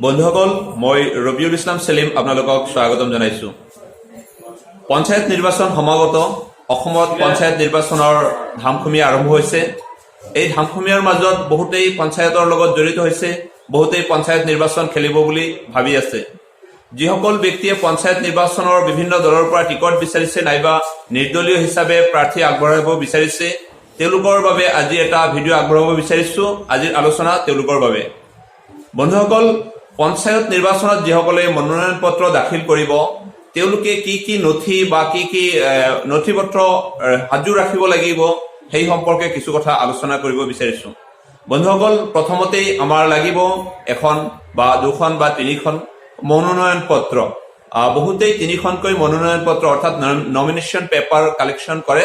বন্ধুসকল, মই ৰবিউল ইছলাম সেলিম আপোনালোকক স্বাগতম জনাইছো। পঞ্চায়ত নিৰ্বাচন সমাগত। অসমত পঞ্চায়ত নিৰ্বাচনৰ ধামখুমীয়া আৰম্ভ হৈছে। এই ধামখুমীয়াৰ মাজত বহুতেই পঞ্চায়তৰ লগত জড়িত হৈছে, বহুতেই পঞ্চায়ত নিৰ্বাচন খেলিব বুলি ভাবি আছে। যিসকল ব্যক্তিয়ে পঞ্চায়ত নিৰ্বাচনৰ বিভিন্ন দলৰ পৰা টিকট বিচাৰিছে নাইবা নিৰ্দলীয় হিচাপে প্ৰাৰ্থী আগবঢ়াব বিচাৰিছে, তেওঁলোকৰ বাবে আজি এটা ভিডিঅ' আগবঢ়াব বিচাৰিছো। আজিৰ আলোচনা তেওঁলোকৰ বাবে। বন্ধুসকল, পঞ্চায়ত নিৰ্বাচনত যিসকলে মনোনয়ন পত্ৰ দাখিল কৰিব, তেওঁলোকে কি কি নথি বা কি কি নথি পত্ৰ সাজু ৰাখিব লাগিব সেই সম্পৰ্কে কিছু কথা আলোচনা কৰিব বিচাৰিছো। বন্ধুসকল, প্ৰথমতেই আমাৰ লাগিব এখন বা দুখন বা তিনিখন মনোনয়ন পত্ৰ। বহুতেই তিনিখনকৈ মনোনয়ন পত্ৰ অৰ্থাৎ নমিনেশ্যন পেপাৰ কালেকশ্যন কৰে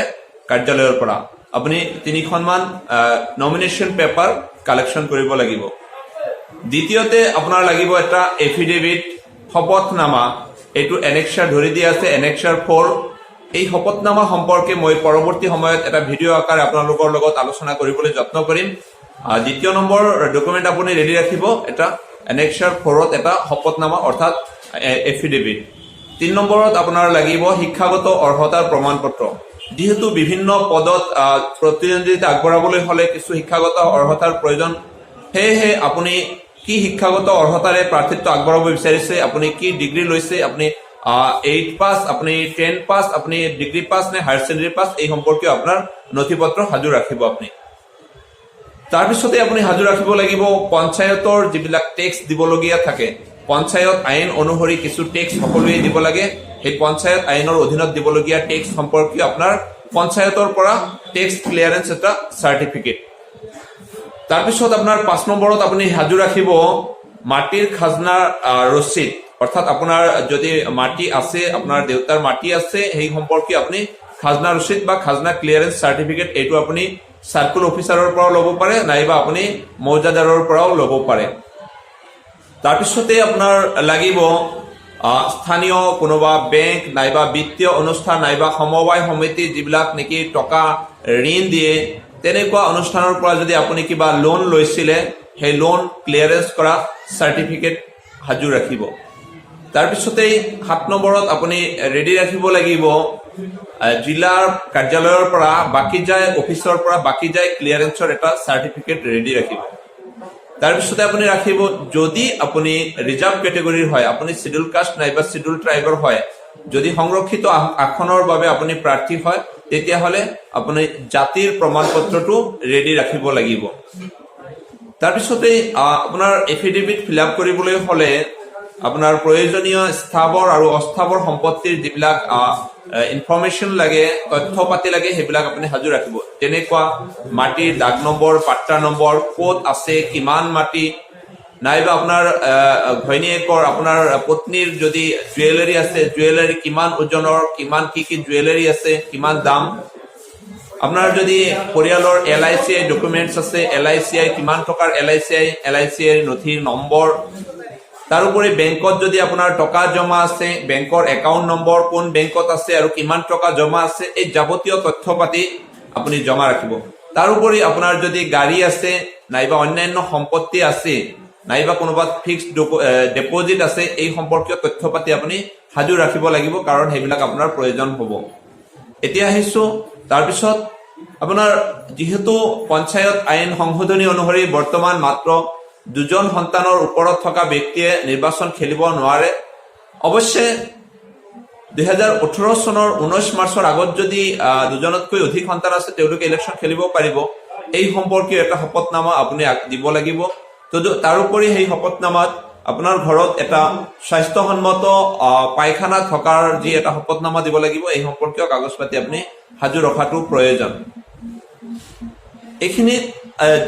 কাৰ্যালয়ৰ পৰা। আপুনি তিনিখনমান নমিনেশ্যন পেপাৰ কালেকশ্যন কৰিব লাগিব। দ্বিতীয়তে আপোনাৰ লাগিব এটা এফিডেভিট, শপতনামা। এইটো এনেক্সাৰ ধৰি দিয়া আছে, এনেক্সাৰ 4। এই শপতনামা সম্পৰ্কে মই পৰৱৰ্তী সময়ত এটা ভিডিঅ' আকাৰে আপোনালোকৰ লগত আলোচনা কৰিবলৈ যত্ন কৰিম। দ্বিতীয় নম্বৰ ডকুমেণ্ট আপুনি ৰেডি ৰাখিব, এটা এনেক্সাৰ 4ত এটা শপতনামা অৰ্থাৎ এফিডেভিট। 3 নম্বৰত আপোনাৰ লাগিব শিক্ষাগত অৰ্হতাৰ প্ৰমাণ পত্ৰ। যিহেতু বিভিন্ন পদত প্ৰতিদ্বন্দ্বিতা আগবঢ়াবলৈ হলে কিছু শিক্ষাগত অৰ্হতাৰ প্ৰয়োজন, সেয়েহে আপুনি কি শিক্ষাগত অৰ্হতাৰে প্ৰাৰ্থিত্ব আগবঢ়াব বিচাৰিছে, আপুনি কি ডিগ্ৰী লৈছে, আপুনি 8 পাছ, আপুনি 10 পাছ, আপুনি ডিগ্ৰী পাছ নে হায়াৰ ছেকেণ্ডাৰী পাছ, এই সম্পৰ্কীয় আপোনাৰ নথি পত্ৰ সাজু ৰাখিব আপুনি। তাৰপিছতে আপুনি সাজু ৰাখিব লাগিব পঞ্চায়তৰ যিবিলাক টেক্স দিবলগীয়া থাকে। পঞ্চায়ত আইন অনুসৰি কিছু টেক্স সকলোৱে দিব লাগে। সেই পঞ্চায়ত আইনৰ অধীনত দিবলগীয়া টেক্স সম্পৰ্কীয় আপোনাৰ পঞ্চায়তৰ পৰা টেক্স ক্লিয়াৰেন্স এটা চাৰ্টিফিকেট। তাৰপিছত আপোনাৰ 5 নম্বৰত আপুনি সাজু ৰাখিব মাটিৰ খাজনাৰ ৰচিদ, অৰ্থাৎ আপোনাৰ যদি মাটি আছে, আপোনাৰ দেউতাৰ মাটি আছে, সেই সম্পৰ্কে আপুনি খাজনা ৰচিদ বা খাজনা ক্লিয়াৰেন্স চাৰ্টিফিকেট, এইটো আপুনি চাৰ্কুল অফিচাৰৰ পৰাও ল'ব পাৰে নাইবা আপুনি মৌজাদাৰৰ পৰাও ল'ব পাৰে। তাৰপিছতে আপোনাৰ লাগিব স্থানীয় কোনোবা বেংক নাইবা বিত্তীয় অনুষ্ঠান নাইবা সমবায় সমিতি যিবিলাক নেকি টকা ঋণ দিয়ে, তেনেকুৱা অনুষ্ঠানৰ পৰা যদি আপুনি কিবা লোন লৈছিলে, সেই লোন ক্লিয়াৰেন্স কৰা চাৰ্টিফিকেট সাজু ৰাখিব। তাৰপিছতেই 7 নম্বৰত আপুনি ৰেডি ৰাখিব লাগিব জিলাৰ কাৰ্যালয়ৰ পৰা বাকিজাই অফিচৰ পৰা বাকিজাই ক্লিয়াৰেন্সৰ এটা চাৰ্টিফিকেট ৰেডি ৰাখিব। তাৰপিছতে আপুনি ৰাখিব, যদি আপুনি ৰিজাৰ্ভ কেটেগৰীৰ হয়, আপুনি শিডিউল কাষ্ট নাইবা শিডিউল ট্ৰাইবৰ হয়, যদি সংৰক্ষিত আসনৰ বাবে আপুনি প্ৰাৰ্থী হয়, তেতিয়াহ'লে আপুনি জাতিৰ প্ৰমাণ পত্ৰটো ৰেডি ৰাখিব লাগিব। তাৰপিছতে আপোনাৰ এফিডেভিট ফিল আপ কৰিবলৈ হলে আপোনাৰ প্ৰয়োজনীয় স্থাৱৰ আৰু অস্থাৱৰ সম্পত্তিৰ যিবিলাক ইনফৰমেশ্যন লাগে, তথ্য পাতি লাগে, সেইবিলাক আপুনি সাজু ৰাখিব। যেনেকুৱা মাটিৰ দাগ নম্বৰ, পাট্টা নম্বৰ, ক'ত আছে, কিমান মাটি, নাইবা আপোনাৰ ঘৈণীয়েকৰ আপোনাৰ পত্নীৰ যদি জুৱেলাৰী আছে, জুৱেলাৰী কিমান ওজনৰ, কিমান কি কি জুৱেলাৰী আছে, কিমান দাম। আপোনাৰ যদি পৰিয়ালৰ LICI ডকুমেণ্টছ আছে, LICI কিমান টকাৰ LICI নথিৰ নম্বৰ। তাৰোপৰি বেংকত যদি আপোনাৰ টকা জমা আছে, বেংকৰ একাউণ্ট নম্বৰ, কোন বেংকত আছে আৰু কিমান টকা জমা আছে, এই যাৱতীয় তথ্য পাতি আপুনি জমা ৰাখিব। তাৰোপৰি আপোনাৰ যদি গাড়ী আছে নাইবা অন্যান্য সম্পত্তি আছে নাইবা কোনোবা ফিক্সড ডিপজিট আছে, এই সম্পৰ্কীয় তথ্য পাতি আপুনি সাজু ৰাখিব লাগিব, কাৰণ সেইবিলাক আপোনাৰ প্ৰয়োজন হ'ব। এতিয়া আহিছো তাৰপিছত আপোনাৰ যিহেতু পঞ্চায়ত আইন সংশোধনী অনুসৰি বৰ্তমান মাত্ৰ 2জন সন্তানৰ ওপৰত থকা ব্যক্তিয়ে নিৰ্বাচন খেলিব নোৱাৰে। অৱশ্যে 2018 চনৰ 19 মাৰ্চৰ আগত যদি 2জনতকৈ অধিক সন্তান আছে, তেওঁলোকে ইলেকশ্যন খেলিব পাৰিব। এই সম্পৰ্কীয় এটা শপতনামা আপুনি দিব লাগিব। তাৰোপৰি সেই শপতনামাত আপোনাৰ ঘৰত এটা স্বাস্থ্যসন্মত পায়খানা থকাৰ যি এটা শপতনামা দিব লাগিব। এই সম্পৰ্কীয় কাগজ পাতি আপুনি সাজু ৰখাটো প্ৰয়োজন। এইখিনি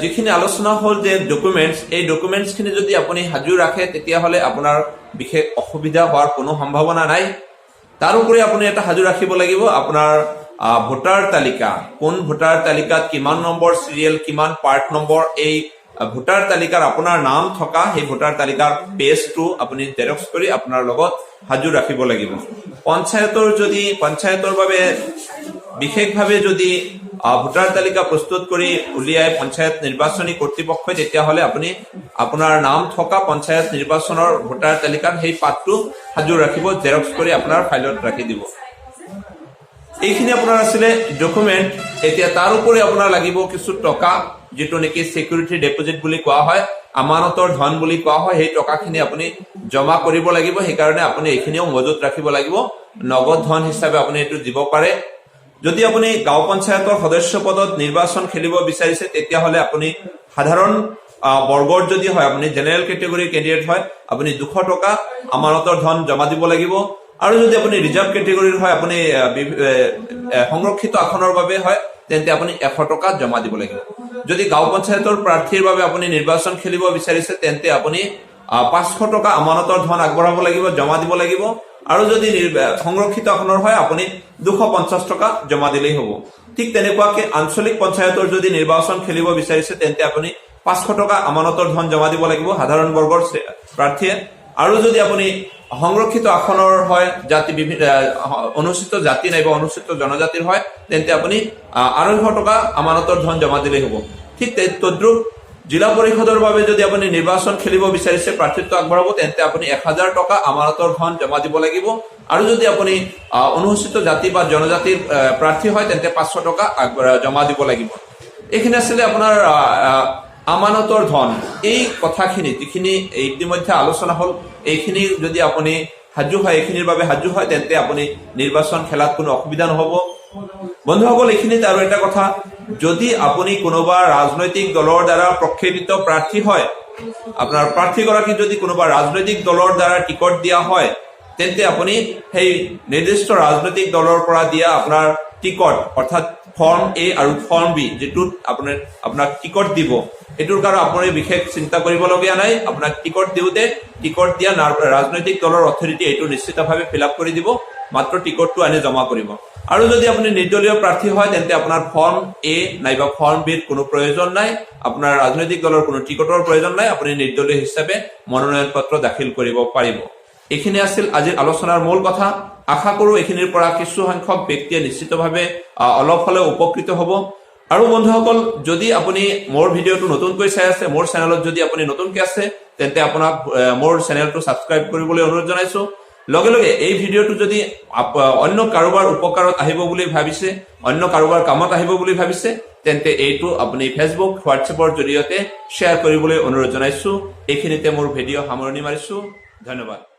যিখিনি আলোচনা হ'ল যে ডকুমেণ্টছ, এই ডকুমেণ্টছখিনি যদি আপুনি সাজু ৰাখে, তেতিয়াহ'লে আপোনাৰ বিশেষ অসুবিধা হোৱাৰ কোনো সম্ভাৱনা নাই। তাৰোপৰি আপুনি এটা সাজু ৰাখিব লাগিব আপোনাৰ ভোটাৰ তালিকা, কোন ভোটাৰ তালিকাত কিমান নম্বৰ চিৰিয়েল, কিমান পাৰ্ট নম্বৰ, এই ভোটাৰ তালিকাৰ আপোনাৰ নাম থকা সেই ভোটাৰ তালিকাৰ পেজটো আপুনি জেৰক্স কৰি আপোনাৰ লগত সাজু ৰাখিব লাগিব। পঞ্চায়তৰ বাবে বিশেষভাৱে যদি ভোটাৰ তালিকা প্ৰস্তুত কৰি উলিয়াই পঞ্চায়ত নিৰ্বাচনী কৰ্তৃপক্ষই তেতিয়াহ'লে আপুনি আপোনাৰ নাম থকা পঞ্চায়ত নিৰ্বাচনৰ ভোটাৰ তালিকাৰ সেই পাতটো সাজু ৰাখিব, জেৰক্স কৰি আপোনাৰ ফাইলত ৰাখি দিব। এইখিনি আপোনাৰ আছিলে ডকুমেণ্ট। এতিয়া তাৰ উপৰি আপোনাৰ লাগিব কিছু টকা, যিটো নেকি সিকিউৰিটি ডিপজিট বুলি কোৱা হয়, আমানতৰ ধন বুলি কোৱা হয়। সেই টকাখিনি আপুনি জমা কৰিব লাগিব। সেইকাৰণে আপুনি এইখিনিও মজুত ৰাখিব লাগিব। নগদ ধন হিচাপে আপুনি এইটো দিব পাৰে। যদি আপুনি গাঁও পঞ্চায়তৰ সদস্য পদত নিৰ্বাচন খেলিব বিচাৰিছে, তেতিয়াহ'লে আপুনি সাধাৰণ বৰ্গৰ যদি হয়, আপুনি জেনেৰেল কেটেগৰীৰ কেণ্ডিডেট হয়, আপুনি 200 টকা আমানতৰ ধন জমা দিব লাগিব। আৰু যদি আপুনি ৰিজাৰ্ভ কেটেগৰীৰ হয়, আপুনি সংৰক্ষিত আসনৰ বাবে হয়, তেন্তে আপুনি 100 টকা জমা দিব লাগিব। যদি গাঁও পঞ্চায়তৰ প্ৰাৰ্থীৰ বাবে আপুনি নিৰ্বাচন খেলিব বিচাৰিছে, তেন্তে আপুনি 500 টকা আমানতৰ ধন আগবঢ়াব লাগিব, জমা দিব লাগিব। আৰু যদি সংৰক্ষিত আসনৰ হয়, আপুনি 250 টকা জমা দিলেই হ'ব। ঠিক তেনেকুৱাকে আঞ্চলিক পঞ্চায়তৰ যদি নিৰ্বাচন খেলিব বিচাৰিছে, তেন্তে আপুনি 500 টকা আমানতৰ ধন জমা দিব লাগিব সাধাৰণ বৰ্গৰ প্ৰাৰ্থীয়ে। আৰু যদি আপুনি সংৰক্ষিত আসনৰ হয়, অনুসূচিত জাতি নাইবা অনুসূচিত জনজাতিৰ হয়, তেন্তে আপুনি 250 টকা আমানতৰ ধন জমা দিলেই হ'ব। ঠিক তদ্ৰুপ জিলা পৰিষদৰ বাবে যদি আপুনি নিৰ্বাচন খেলিব বিচাৰিছে, প্ৰাৰ্থিত্ব আগবঢ়াব, তেন্তে আপুনি 1000 টকা আমানতৰ ধন জমা দিব লাগিব। আৰু যদি আপুনি অনুসূচিত জাতি বা জনজাতিৰ প্ৰাৰ্থী হয়, তেন্তে 500 টকা জমা দিব লাগিব। এইখিনি আছিলে আপোনাৰ আমানতৰ ধন। এই কথাখিনি যিখিনি ইতিমধ্যে আলোচনা হ'ল, এইখিনি যদি আপুনি সাজু হয়, এইখিনিৰ বাবে সাজু হয়, তেন্তে আপুনি নিৰ্বাচন খেলাত কোনো অসুবিধা নহ'ব। বন্ধুসকল, এইখিনিত আৰু এটা কথা, যদি আপুনি কোনোবা ৰাজনৈতিক দলৰ দ্বাৰা প্ৰক্ষেপিত প্ৰাৰ্থী হয়, আপোনাৰ প্ৰাৰ্থীগৰাকী যদি কোনোবা ৰাজনৈতিক দলৰ দ্বাৰা টিকট দিয়া হয়, তেন্তে আপুনি সেই নিৰ্দিষ্ট ৰাজনৈতিক দলৰ পৰা দিয়া আপোনাৰ টিকট, অৰ্থাৎ ফৰ্ম এ আৰু ফৰ্ম বি, যিটোত আপোনাক টিকট দিব, এইটোৰ কাৰণে আপুনি বিশেষ চিন্তা কৰিবলগীয়া নাই। আপোনাক টিকট দিওঁতে টিকট দিয়া ৰাজনৈতিক দলৰ অথৰিটি এইটো নিশ্চিতভাৱে ফিল আপ কৰি দিব, মাত্ৰ টিকটটো আনি জমা কৰিব। আৰু যদি আপুনি নিৰ্দলীয় প্ৰাৰ্থী হয়, তেন্তে আপোনাৰ ফৰ্ম এ নাইবা ফৰ্ম বিৰ কোনো প্ৰয়োজন নাই, আপোনাৰ ৰাজনৈতিক দলৰ কোনো টিকটৰ প্ৰয়োজন নাই, আপুনি নিৰ্দলীয় হিচাপে মনোনয়ন পত্ৰ দাখিল কৰিব পাৰিব। এইখিনি আছিল আজিৰ আলোচনাৰ মূল কথা। আশা কৰো এইখিনিৰ পৰা কিছু সংখ্যক ব্যক্তিয়ে নিশ্চিতভাৱে অলপ হলেও উপকৃত হ'ব। আৰু বন্ধুসকল, যদি আপুনি মোৰ ভিডিঅ'টো নতুনকৈ চাই আছে, মোৰ চেনেলত যদি আপুনি নতুনকৈ আছে, তেন্তে আপোনাক মোৰ চেনেলটো ছাবস্ক্ৰাইব কৰিবলৈ অনুৰোধ জনাইছো। লগে লগে এই ভিডিঅ'টো যদি অন্য কাৰোবাৰ উপকাৰত আহিব বুলি ভাবিছে, অন্য কাৰোবাৰ কামত আহিব বুলি ভাবিছে, তেন্তে এইটো আপুনি ফেচবুক, হোৱাটছএপৰ জৰিয়তে শ্বেয়াৰ কৰিবলৈ অনুৰোধ জনাইছো। এইখিনিতে মোৰ ভিডিঅ' সামৰণি মাৰিছো। ধন্যবাদ।